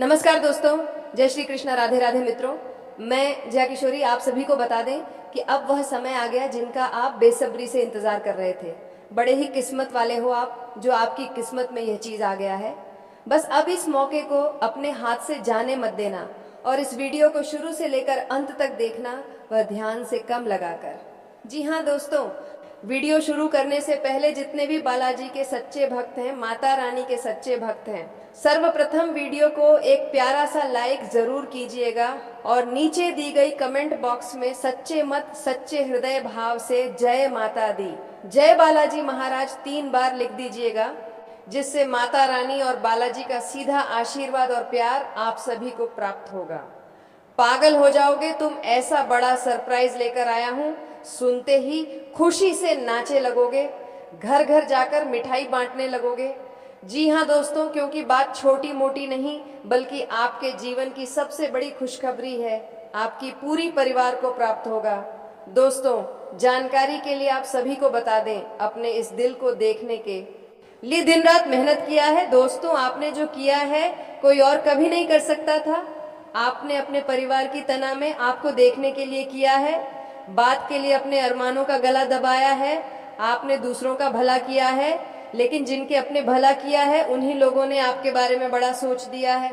नमस्कार दोस्तों, जय श्री कृष्णा, राधे राधे मित्रों। मैं जया किशोरी आप सभी को बता दें कि अब वह समय आ गया जिनका आप बेसब्री से इंतजार कर रहे थे। बड़े ही किस्मत वाले हो आप, जो आपकी किस्मत में यह चीज आ गया है। बस अब इस मौके को अपने हाथ से जाने मत देना और इस वीडियो को शुरू से लेकर अंत तक देखना, वह ध्यान से कम लगाकर। जी हाँ दोस्तों, वीडियो शुरू करने से पहले जितने भी बालाजी के सच्चे भक्त हैं, माता रानी के सच्चे भक्त हैं, सर्वप्रथम वीडियो को एक प्यारा सा लाइक जरूर कीजिएगा और नीचे दी गई कमेंट बॉक्स में सच्चे मत सच्चे हृदय भाव से जय माता दी, जय बालाजी महाराज 3 बार लिख दीजिएगा, जिससे माता रानी और बालाजी का सीधा आशीर्वाद और प्यार आप सभी को प्राप्त होगा। पागल हो जाओगे तुम, ऐसा बड़ा सरप्राइज लेकर आया हूं। सुनते ही खुशी से नाचे लगोगे, घर घर जाकर मिठाई बांटने लगोगे। जी हाँ दोस्तों, क्योंकि बात छोटी मोटी नहीं बल्कि आपके जीवन की सबसे बड़ी खुशखबरी है, आपकी पूरी परिवार को प्राप्त होगा। दोस्तों, जानकारी के लिए आप सभी को बता दें, अपने इस दिल को देखने के लिए दिन रात मेहनत किया है। दोस्तों, आपने जो किया है कोई और कभी नहीं कर सकता था। आपने अपने परिवार की तना में आपको देखने के लिए किया है, बात के लिए अपने अरमानों का गला दबाया है, आपने दूसरों का भला किया है, लेकिन जिनके अपने भला किया है उन्हीं लोगों ने आपके बारे में बड़ा सोच दिया है।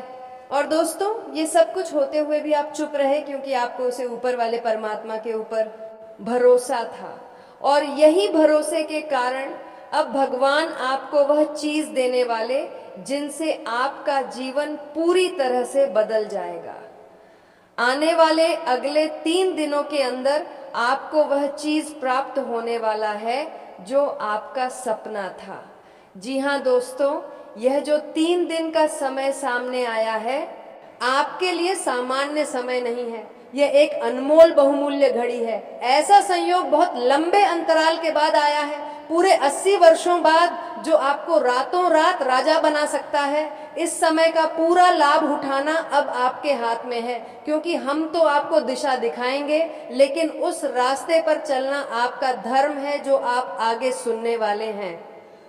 और दोस्तों, ये सब कुछ होते हुए भी आप चुप रहे, क्योंकि आपको उसे ऊपर वाले परमात्मा के ऊपर भरोसा था। और यही भरोसे के कारण अब भगवान आपको वह चीज देने वाले जिनसे आपका जीवन पूरी तरह से बदल जाएगा। आने वाले अगले 3 दिनों के अंदर आपको वह चीज प्राप्त होने वाला है जो आपका सपना था। जी हाँ दोस्तों, यह जो 3 दिन का समय सामने आया है, आपके लिए सामान्य समय नहीं है, यह एक अनमोल बहुमूल्य घड़ी है। ऐसा संयोग बहुत लंबे अंतराल के बाद आया है, पूरे 80 वर्षों बाद, जो आपको रातों रात राजा बना सकता है। इस समय का पूरा लाभ उठाना अब आपके हाथ में है, क्योंकि हम तो आपको दिशा दिखाएंगे, लेकिन उस रास्ते पर चलना आपका धर्म है जो आप आगे सुनने वाले हैं।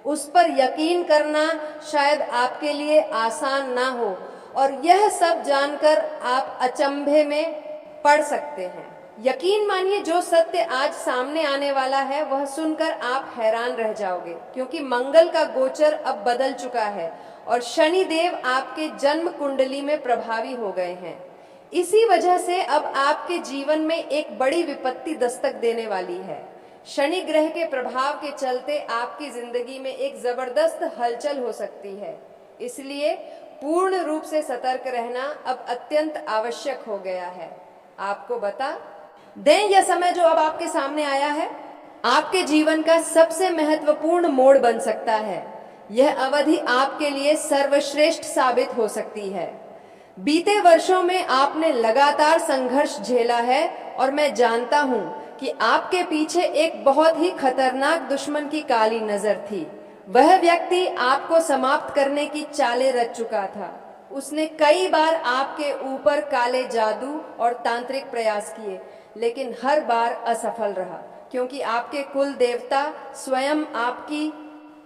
उस पर यकीन करना शायद आपके लिए आसान ना हो, और यह सब जानकर आप अचंभे में पड़ सकते हैं। यकीन मानिए, जो सत्य आज सामने आने वाला है वह सुनकर आप हैरान रह जाओगे, क्योंकि मंगल का गोचर अब बदल चुका है और शनि देव आपके जन्म कुंडली में प्रभावी हो गए हैं। इसी वजह से अब आपके जीवन में एक बड़ी विपत्ति दस्तक देने वाली है। शनि ग्रह के प्रभाव के चलते आपकी जिंदगी में एक जबरदस्त हलचल हो सकती है, इसलिए पूर्ण रूप से सतर्क रहना अब अत्यंत आवश्यक हो गया है। आपको बता दें, यह समय जो अब आपके सामने आया है आपके जीवन का सबसे महत्वपूर्ण मोड़ बन सकता है। यह अवधि आपके लिए सर्वश्रेष्ठ साबित हो सकती है। बीते वर्षों में आपने लगातार संघर्ष झेला है और मैं जानता हूं कि आपके पीछे एक बहुत ही खतरनाक दुश्मन की काली नजर थी। वह व्यक्ति आपको समाप्त करने की चालें रच चुका था। उसने कई बार आपके ऊपर काले जादू और तांत्रिक प्रयास किए, लेकिन हर बार असफल रहा, क्योंकि आपके कुल देवता स्वयं आपकी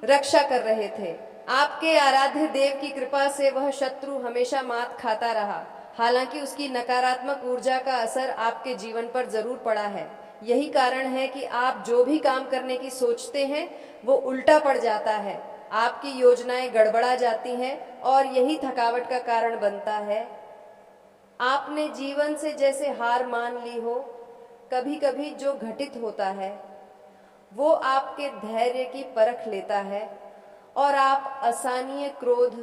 रक्षा कर रहे थे। आपके आराध्य देव की कृपा से वह शत्रु हमेशा मात खाता रहा। हालांकि उसकी नकारात्मक ऊर्जा का असर आपके जीवन पर जरूर पड़ा है। यही कारण है कि आप जो भी काम करने की सोचते हैं वो उल्टा पड़ जाता है, आपकी योजनाएं गड़बड़ा जाती हैं और यही थकावट का कारण बनता है। आपने जीवन से जैसे हार मान ली हो। कभी कभी जो घटित होता है वो आपके धैर्य की परख लेता है और आप असहनीय क्रोध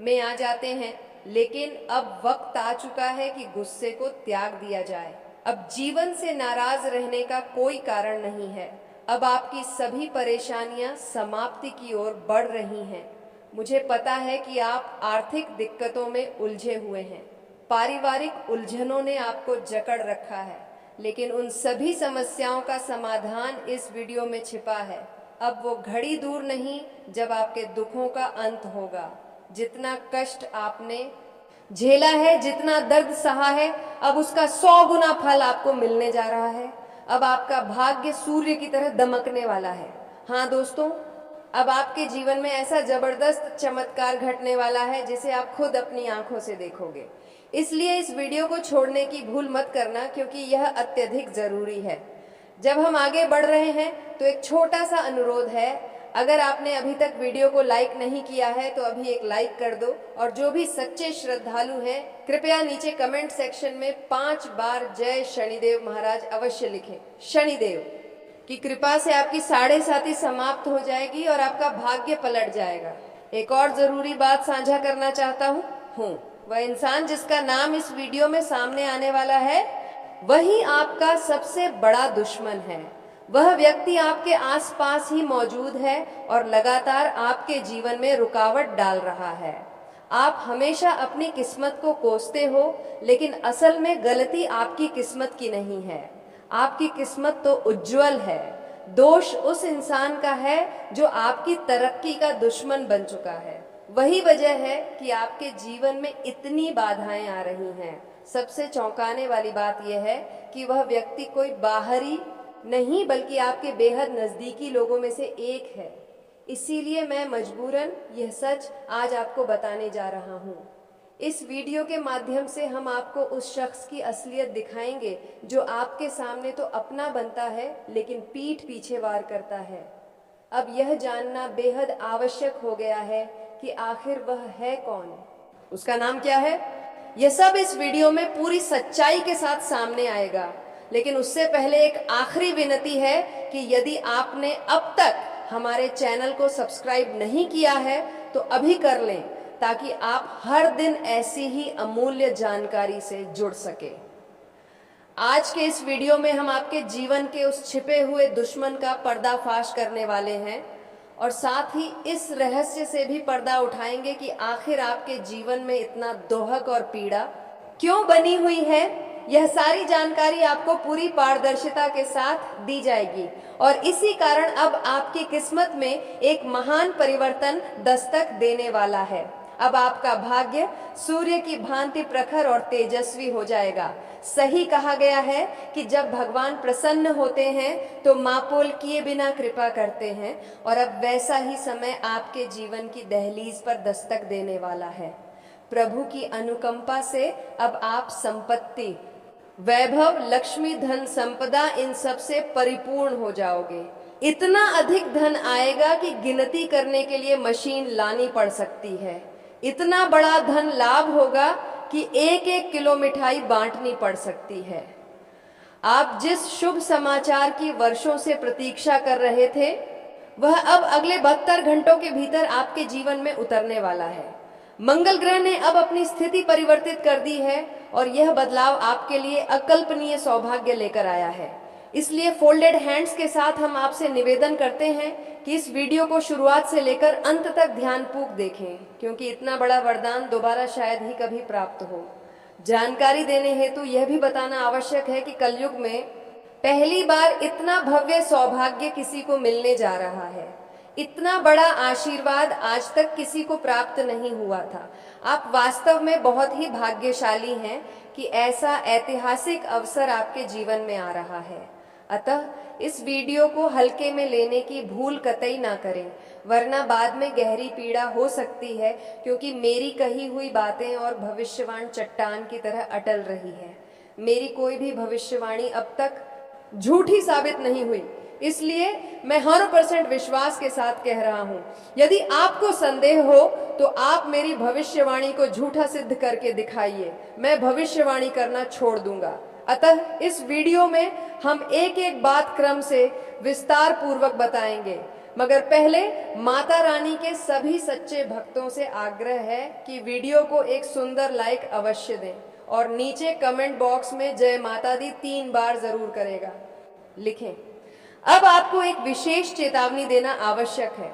में आ जाते हैं, लेकिन अब वक्त आ चुका है कि गुस्से को त्याग दिया जाए। अब जीवन से नाराज रहने का कोई कारण नहीं है। अब आपकी सभी परेशानियां समाप्ति की ओर बढ़ रही हैं। मुझे पता है कि आप आर्थिक दिक्कतों में उलझे हुए हैं, पारिवारिक उलझनों ने आपको जकड़ रखा है, लेकिन उन सभी समस्याओं का समाधान इस वीडियो में छिपा है। अब वो घड़ी दूर नहीं जब आपके दुखों का अंत होगा। जितना कष्ट आपने झेला है, जितना दर्द सहा है, अब उसका 100 गुना फल आपको मिलने जा रहा है। अब आपका भाग्य सूर्य की तरह दमकने वाला है। हाँ दोस्तों, अब आपके जीवन में ऐसा जबरदस्त चमत्कार घटने वाला है जिसे आप खुद अपनी आंखों से देखोगे। इसलिए इस वीडियो को छोड़ने की भूल मत करना, क्योंकि यह अत्यधिक जरूरी है। जब हम आगे बढ़ रहे हैं तो एक छोटा सा अनुरोध है, अगर आपने अभी तक वीडियो को लाइक नहीं किया है तो अभी एक लाइक कर दो, और जो भी सच्चे श्रद्धालु हैं कृपया नीचे कमेंट सेक्शन में 5 बार जय शनिदेव महाराज अवश्य लिखें। शनिदेव की कृपा से आपकी 7:30 समाप्त हो जाएगी और आपका भाग्य पलट जाएगा। एक और जरूरी बात साझा करना चाहता हूँ, वह इंसान जिसका नाम इस वीडियो में सामने आने वाला है वही आपका सबसे बड़ा दुश्मन है। वह व्यक्ति आपके आसपास ही मौजूद है और लगातार आपके जीवन में रुकावट डाल रहा है। आप हमेशा अपनी किस्मत को कोसते हो, लेकिन असल में गलती आपकी किस्मत की नहीं है। आपकी किस्मत तो उज्जवल है। दोष उस इंसान का है जो आपकी तरक्की का दुश्मन बन चुका है। वही वजह है कि आपके जीवन में इतनी बाधाएं आ रही हैं। सबसे चौंकाने वाली बात यह है कि वह व्यक्ति कोई बाहरी नहीं बल्कि आपके बेहद नजदीकी लोगों में से एक है। इसीलिए मैं मजबूरन यह सच आज आपको बताने जा रहा हूँ। इस वीडियो के माध्यम से हम आपको उस शख्स की असलियत दिखाएंगे जो आपके सामने तो अपना बनता है लेकिन पीठ पीछे वार करता है। अब यह जानना बेहद आवश्यक हो गया है कि आखिर वह है कौन, उसका नाम क्या है। यह सब इस वीडियो में पूरी सच्चाई के साथ सामने आएगा, लेकिन उससे पहले एक आखिरी विनती है कि यदि आपने अब तक हमारे चैनल को सब्सक्राइब नहीं किया है तो अभी कर लें, ताकि आप हर दिन ऐसी ही अमूल्य जानकारी से जुड़ सके। आज के इस वीडियो में हम आपके जीवन के उस छिपे हुए दुश्मन का पर्दाफाश करने वाले हैं और साथ ही इस रहस्य से भी पर्दा उठाएंगे कि आखिर आपके जीवन में इतना दोहक और पीड़ा क्यों बनी हुई है। यह सारी जानकारी आपको पूरी पारदर्शिता के साथ दी जाएगी और इसी कारण अब आपकी किस्मत में एक महान परिवर्तन दस्तक देने वाला है। अब आपका भाग्य सूर्य की भांति प्रखर और तेजस्वी हो जाएगा। सही कहा गया है कि जब भगवान प्रसन्न होते हैं तो मापोल किए बिना कृपा करते हैं, और अब वैसा ही समय आपके जीवन की दहलीज पर दस्तक देने वाला है। प्रभु की अनुकंपा से अब आप संपत्ति, वैभव, लक्ष्मी, धन, संपदा इन सब से परिपूर्ण हो जाओगे। इतना अधिक धन आएगा कि गिनती करने के लिए मशीन लानी पड़ सकती है। इतना बड़ा धन लाभ होगा कि 1-1 किलो मिठाई बांटनी पड़ सकती है। आप जिस शुभ समाचार की वर्षों से प्रतीक्षा कर रहे थे वह अब अगले 72 घंटों के भीतर आपके जीवन में उतरने वाला है। मंगल ग्रह ने अब अपनी स्थिति परिवर्तित कर दी है और यह बदलाव आपके लिए अकल्पनीय सौभाग्य लेकर आया है। इसलिए फोल्डेड हैंड्स के साथ हम आपसे निवेदन करते हैं कि इस वीडियो को शुरुआत से लेकर अंत तक ध्यानपूर्वक देखें, क्योंकि इतना बड़ा वरदान दोबारा शायद ही कभी प्राप्त हो। जानकारी देने हेतु यह भी बताना आवश्यक है कि कलयुग में पहली बार इतना भव्य सौभाग्य किसी को मिलने जा रहा है। इतना बड़ा आशीर्वाद आज तक किसी को प्राप्त नहीं हुआ था। आप वास्तव में बहुत ही भाग्यशाली हैं कि ऐसा ऐतिहासिक अवसर आपके जीवन में आ रहा है। अतः इस वीडियो को हल्के में लेने की भूल कतई ना करें, वरना बाद में गहरी पीड़ा हो सकती है, क्योंकि मेरी कही हुई बातें और भविष्यवाणी चट्टान की तरह अटल रही है। मेरी कोई भी भविष्यवाणी अब तक झूठी साबित नहीं हुई, इसलिए मैं 100% विश्वास के साथ कह रहा हूं। यदि आपको संदेह हो तो आप मेरी भविष्यवाणी को झूठा सिद्ध करके दिखाइए, मैं भविष्यवाणी करना छोड़ दूंगा। अतः इस वीडियो में हम एक एक बात क्रम से विस्तार पूर्वक बताएंगे, मगर पहले माता रानी के सभी सच्चे भक्तों से आग्रह है कि वीडियो को एक सुंदर लाइक अवश्य दें और नीचे कमेंट बॉक्स में जय माता दी 3 बार जरूर करेगा लिखें। अब आपको एक विशेष चेतावनी देना आवश्यक है।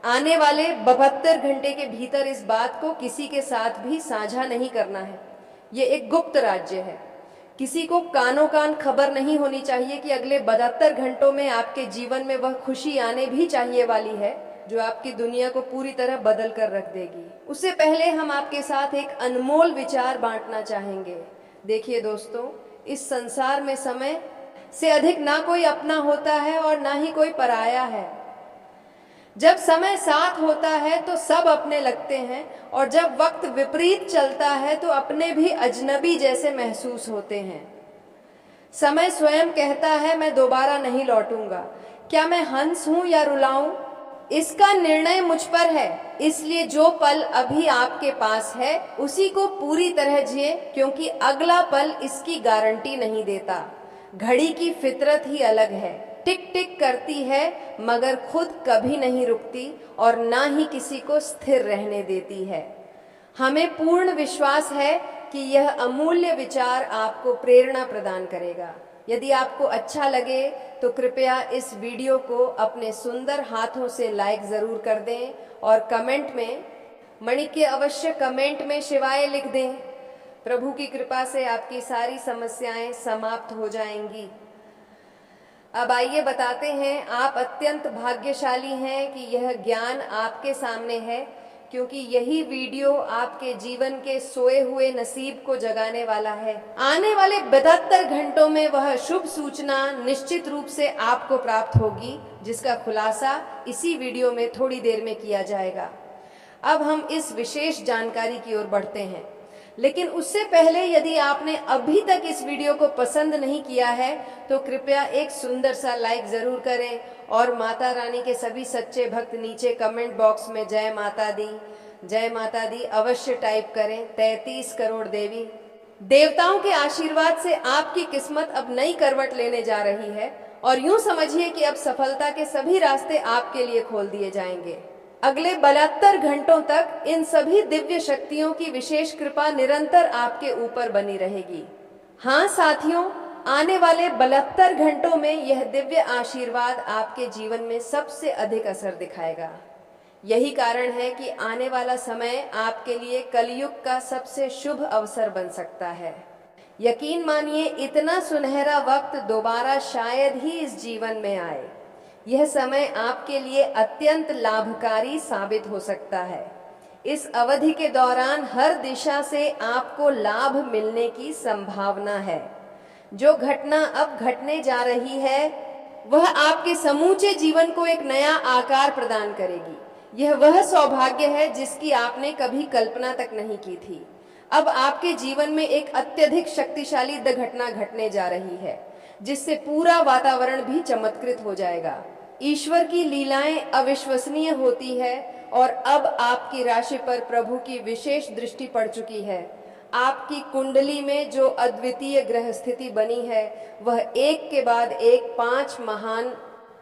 आने वाले 72 घंटे के भीतर इस बात को किसी के साथ भी साझा नहीं करना है। ये एक गुप्त राज्य है। किसी को कानों कान खबर नहीं होनी चाहिए कि अगले 72 घंटों में आपके जीवन में वह खुशी आने भी चाहिए वाली है जो आपकी दुनिया को पूरी तरह बदल कर रख देगी। उससे पहले हम आपके साथ एक अनमोल विचार बांटना चाहेंगे। देखिए दोस्तों, इस संसार में समय से अधिक ना कोई अपना होता है और ना ही कोई पराया है। जब समय साथ होता है तो सब अपने लगते हैं, और जब वक्त विपरीत चलता है तो अपने भी अजनबी जैसे महसूस होते हैं। समय स्वयं कहता है मैं दोबारा नहीं लौटूंगा। क्या मैं हंस हूं या रुलाऊं, इसका निर्णय मुझ पर है। इसलिए जो पल अभी आपके पास है उसी को पूरी तरह जिए, क्योंकि अगला पल इसकी गारंटी नहीं देता। घड़ी की फितरत ही अलग है, टिक टिक करती है मगर खुद कभी नहीं रुकती और ना ही किसी को स्थिर रहने देती है। हमें पूर्ण विश्वास है कि यह अमूल्य विचार आपको प्रेरणा प्रदान करेगा। यदि आपको अच्छा लगे तो कृपया इस वीडियो को अपने सुंदर हाथों से लाइक जरूर कर दें और कमेंट में मणिक्य अवश्य कमेंट में शिवाय लिख दें। प्रभु की कृपा से आपकी सारी समस्याएं समाप्त हो जाएंगी। अब आइए बताते हैं, आप अत्यंत भाग्यशाली हैं कि यह ज्ञान आपके सामने है, क्योंकि यही वीडियो आपके जीवन के सोए हुए नसीब को जगाने वाला है। आने वाले 72 घंटों में वह शुभ सूचना निश्चित रूप से आपको प्राप्त होगी, जिसका खुलासा इसी वीडियो में थोड़ी देर में किया जाएगा। अब हम इस विशेष जानकारी की ओर बढ़ते हैं, लेकिन उससे पहले यदि आपने अभी तक इस वीडियो को पसंद नहीं किया है तो कृपया एक सुंदर सा लाइक जरूर करें और माता रानी के सभी सच्चे भक्त नीचे कमेंट बॉक्स में जय माता दी अवश्य टाइप करें। 33 करोड़ देवी देवताओं के आशीर्वाद से आपकी किस्मत अब नई करवट लेने जा रही है, और यूं समझिए कि अब सफलता के सभी रास्ते आपके लिए खोल दिए जाएंगे। अगले 72 घंटों तक इन सभी दिव्य शक्तियों की विशेष कृपा निरंतर आपके ऊपर बनी रहेगी। हाँ साथियों, आने वाले 72 घंटों में यह दिव्य आशीर्वाद आपके जीवन में सबसे अधिक असर दिखाएगा। यही कारण है कि आने वाला समय आपके लिए कलयुग का सबसे शुभ अवसर बन सकता है। यकीन मानिए, इतना सुनहरा वक्त दोबारा शायद ही इस जीवन में आए। यह समय आपके लिए अत्यंत लाभकारी साबित हो सकता है। इस अवधि के दौरान हर दिशा से आपको लाभ मिलने की संभावना है। जो घटना अब घटने जा रही है वह आपके समूचे जीवन को एक नया आकार प्रदान करेगी। यह वह सौभाग्य है जिसकी आपने कभी कल्पना तक नहीं की थी। अब आपके जीवन में एक अत्यधिक शक्तिशाली घटना घटने जा रही है, जिससे पूरा वातावरण भी चमत्कृत हो जाएगा। ईश्वर की लीलाएं अविश्वसनीय होती है और अब आपकी राशि पर प्रभु की विशेष दृष्टि पड़ चुकी है। आपकी कुंडली में जो अद्वितीय ग्रह स्थिति बनी है वह एक के बाद एक 5 महान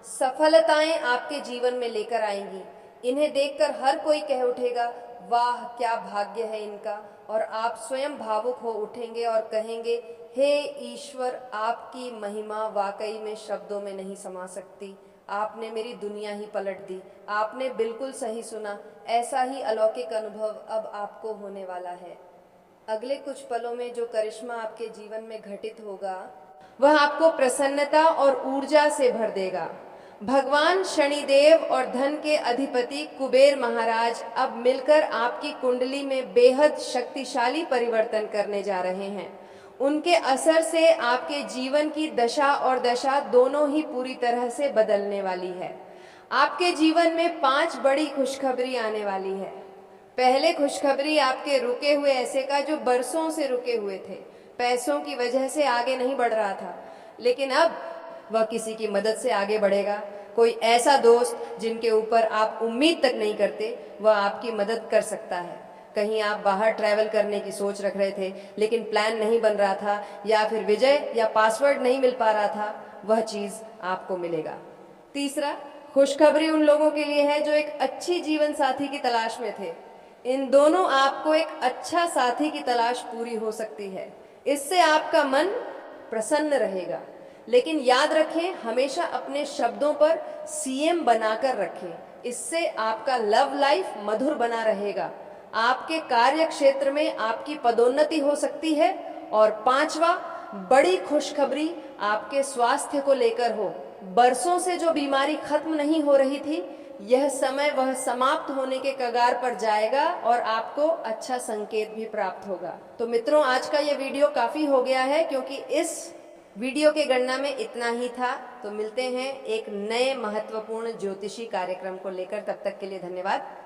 सफलताएं आपके जीवन में लेकर आएंगी। इन्हें देखकर हर कोई कह उठेगा, वाह क्या भाग्य है इनका, और आप स्वयं भावुक हो उठेंगे और कहेंगे, हे ईश्वर, आपकी महिमा वाकई में शब्दों में नहीं समा सकती। आपने मेरी दुनिया ही पलट दी। आपने बिल्कुल सही सुना। ऐसा ही अलौकिक अनुभव अब आपको होने वाला है। अगले कुछ पलों में जो करिश्मा आपके जीवन में घटित होगा वह आपको प्रसन्नता और ऊर्जा से भर देगा। भगवान शनिदेव और धन के अधिपति कुबेर महाराज अब मिलकर आपकी कुंडली में बेहद शक्तिशाली परिवर्तन करने जा रहे हैं। उनके असर से आपके जीवन की दशा और दशा दोनों ही पूरी तरह से बदलने वाली है। आपके जीवन में 5 बड़ी खुशखबरी आने वाली है। पहले खुशखबरी आपके रुके हुए ऐसे का जो बरसों से रुके हुए थे, पैसों की वजह से आगे नहीं बढ़ रहा था, लेकिन अब वह किसी की मदद से आगे बढ़ेगा। कोई ऐसा दोस्त जिनके ऊपर आप उम्मीद तक नहीं करते, वह आपकी मदद कर सकता है। कहीं आप बाहर ट्रैवल करने की सोच रख रहे थे लेकिन प्लान नहीं बन रहा था, या फिर विजय या पासवर्ड नहीं मिल पा रहा था, वह चीज आपको मिलेगा। तीसरा, खुशखबरी उन लोगों के लिए है जो एक अच्छी जीवन साथी की तलाश में थे। इन दोनों आपको एक अच्छा साथी की तलाश पूरी हो सकती है। इससे आपका मन प्रसन्न रहेगा, लेकिन याद रखें, हमेशा अपने शब्दों पर सीएम बनाकर रखें। इससे आपका लव लाइफ मधुर बना रहेगा। आपके कार्य क्षेत्र में आपकी पदोन्नति हो सकती है। और 5वां, बड़ी खुशखबरी आपके स्वास्थ्य को लेकर हो। बरसों से जो बीमारी खत्म नहीं हो रही थी, यह समय वह समाप्त होने के कगार पर जाएगा और आपको अच्छा संकेत भी प्राप्त होगा। तो मित्रों, आज का यह वीडियो काफी हो गया है, क्योंकि इस वीडियो के गणना में इतना ही था। तो मिलते हैं एक नए महत्वपूर्ण ज्योतिषी कार्यक्रम को लेकर। तब तक के लिए धन्यवाद।